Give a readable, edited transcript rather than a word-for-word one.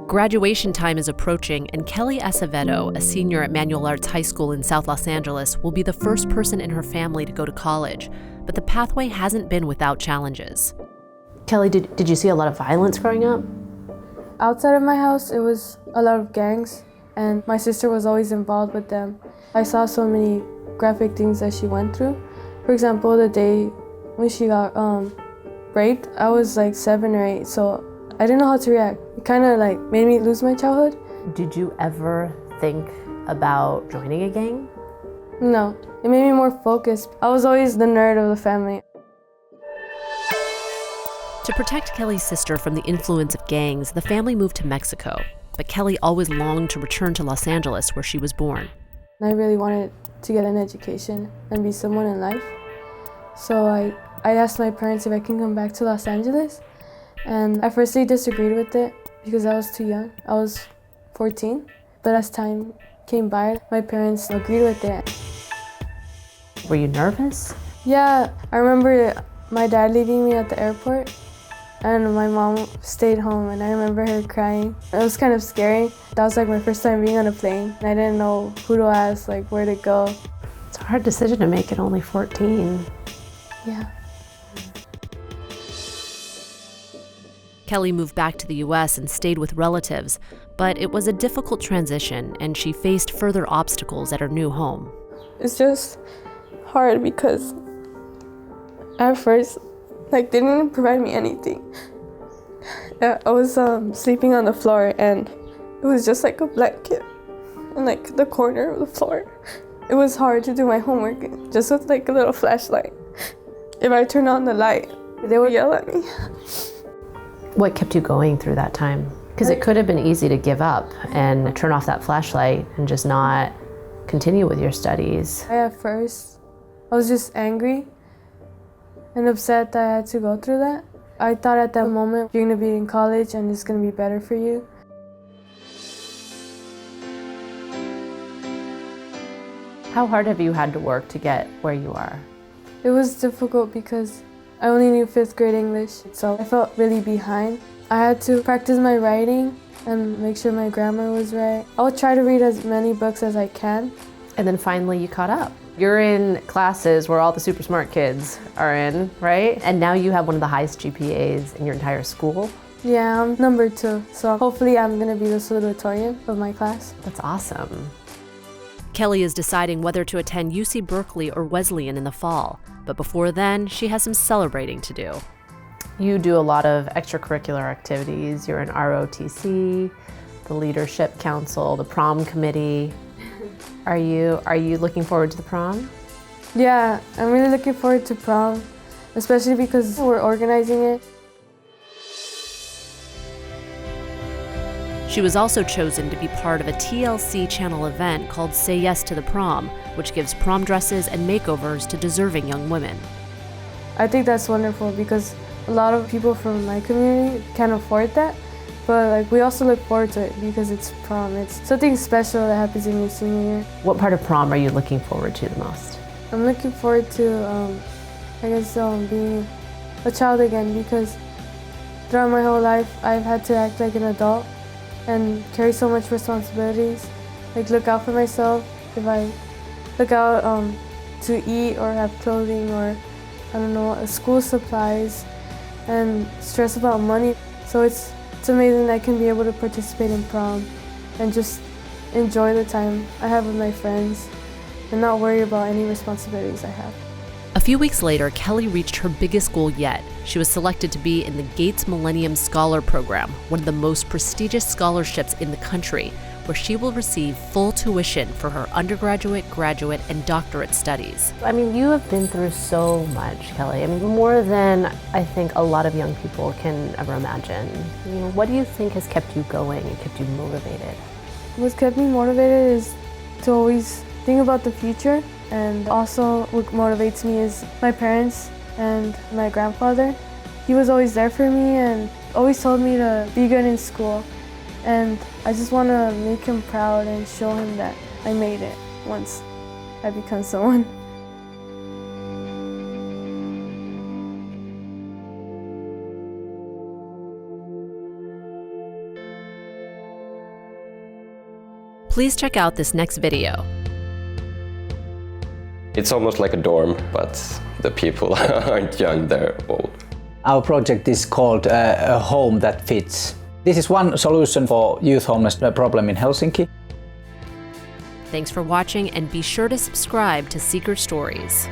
Graduation time is approaching, and Kelly Acevedo, a senior at Manual Arts High School in South Los Angeles, will be the first person in her family to go to college. But the pathway hasn't been without challenges. Kelly, did you see a lot of violence growing up? Outside of my house, it was a lot of gangs, and my sister was always involved with them. I saw so many graphic things that she went through. For example, the day when she got raped, I was like 7 or 8, so I didn't know how to react. It kind of like made me lose my childhood. Did you ever think about joining a gang? No, it made me more focused. I was always the nerd of the family. To protect Kelly's sister from the influence of gangs, the family moved to Mexico. But Kelly always longed to return to Los Angeles, where she was born. I really wanted to get an education and be someone in life. So I asked my parents if I can come back to Los Angeles. And at first they disagreed with it because I was too young. I was 14. But as time came by, my parents agreed with it. Were you nervous? Yeah, I remember my dad leaving me at the airport and my mom stayed home, and I remember her crying. It was kind of scary. That was like my first time being on a plane. I didn't know who to ask, like where to go. It's a hard decision to make at only 14. Yeah. Kelly moved back to the U.S. and stayed with relatives, but it was a difficult transition, and she faced further obstacles at her new home. It's just hard because at first, they didn't provide me anything. I was sleeping on the floor, and it was just like a blanket in like the corner of the floor. It was hard to do my homework just with like a little flashlight. If I turned on the light, they would yell at me. What kept you going through that time? Because it could have been easy to give up and turn off that flashlight and just not continue with your studies. At first, I was just angry and upset that I had to go through that. I thought at that moment, you're gonna be in college and it's gonna be better for you. How hard have you had to work to get where you are? It was difficult because I only knew 5th grade English, so I felt really behind. I had to practice my writing and make sure my grammar was right. I would try to read as many books as I can. And then finally you caught up. You're in classes where all the super smart kids are in, right? And now you have one of the highest GPAs in your entire school. Yeah, I'm number 2, so hopefully I'm gonna be the salutatorian of my class. That's awesome. Kelly is deciding whether to attend UC Berkeley or Wesleyan in the fall, but before then, she has some celebrating to do. You do a lot of extracurricular activities. You're in ROTC, the Leadership Council, the Prom Committee. Are you looking forward to the prom? Yeah, I'm really looking forward to prom, especially because we're organizing it. She was also chosen to be part of a TLC channel event called Say Yes to the Prom, which gives prom dresses and makeovers to deserving young women. I think that's wonderful because a lot of people from my community can't afford that, but like we also look forward to it because it's prom. It's something special that happens in your senior year. What part of prom are you looking forward to the most? I'm looking forward to, being a child again, because throughout my whole life I've had to act like an adult and carry so much responsibilities, like look out for myself. If I look out to eat or have clothing or, school supplies, and stress about money. So it's amazing that I can be able to participate in prom and just enjoy the time I have with my friends and not worry about any responsibilities I have. A few weeks later, Kelly reached her biggest goal yet. She was selected to be in the Gates Millennium Scholar program, one of the most prestigious scholarships in the country, where she will receive full tuition for her undergraduate, graduate, and doctorate studies. I mean, you have been through so much, Kelly. I mean, more than I think a lot of young people can ever imagine. I mean, what do you think has kept you going and kept you motivated? What's kept me motivated is to always think about the future. And also what motivates me is my parents and my grandfather. He was always there for me and always told me to be good in school. And I just want to make him proud and show him that I made it once I become someone. Please check out this next video. It's almost like a dorm, but the people aren't young, they're old. Our project is called A Home That Fits. This is one solution for youth homelessness problem in Helsinki. Thanks for watching, and be sure to subscribe to Secret Stories.